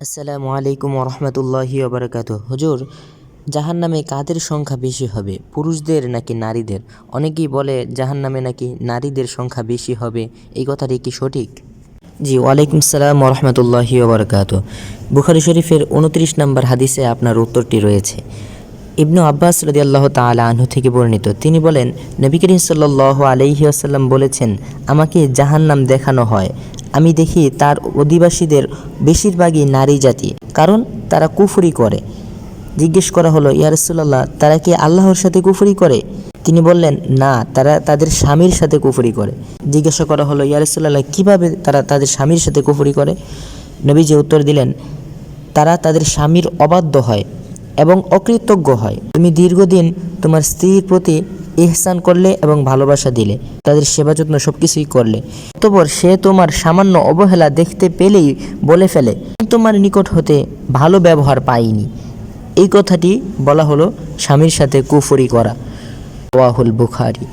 আসসালামু আলাইকুম ওরহমতুল্লাহি ওবরাকাতুহ। হুজুর, জাহান্নামে কাদের সংখ্যা বেশি হবে, পুরুষদের নাকি নারীদের? অনেকেই বলে জাহান্নামে নাকি নারীদের সংখ্যা বেশি হবে, এই কথাটি কি সঠিক? জি, ওয়ালাইকুম আসসালাম ওরহমতুল্লাহি ওবরাকাতুহ। বুখারী শরীফের 29 নম্বর হাদিসে আপনার উত্তরটি রয়েছে। ইবনু আব্বাস রাদিয়াল্লাহু তাআলা আনহু থেকে বর্ণিত, তিনি বলেন, নবী করিম সাল্লাল্লাহু আলাইহি ওয়াসাল্লাম বলেছেন, আমাকে জাহান্নাম দেখানো হয়, আমি দেখি তার অধিবাসীদের বেশিরভাগই নারী জাতি, কারণ তারা কুফরি করে। জিজ্ঞেস করা হলো, ইয়া রাসূলুল্লাহ, তারা কি আল্লাহর সাথে কুফরি করে? তিনি বললেন, না, তারা তাদের স্বামীর সাথে কুফরি করে। জিজ্ঞাসা করা হলো, ইয়া রাসূলুল্লাহ, কীভাবে তারা তাদের স্বামীর সাথে কুফরি করে? নবীজি উত্তর দিলেন, তারা তাদের স্বামীর অবাধ্য হয় এবং অকৃতজ্ঞ হয়। তুমি দীর্ঘদিন তোমার স্ত্রীর প্রতি ইহসান করলে এবং ভালোবাসা দিলে, তাদের সেবা যত্ন সব কিছুই করলে, অতঃপর সে তোমার সামান্য অবহেলা দেখতে পেলেই বলে ফেলে, তোমার নিকট হতে ভালো ব্যবহার পাইনি। এই কথাটি বলা হলো স্বামীর সাথে কুফরি করা। রাওয়াহুল বুখারী।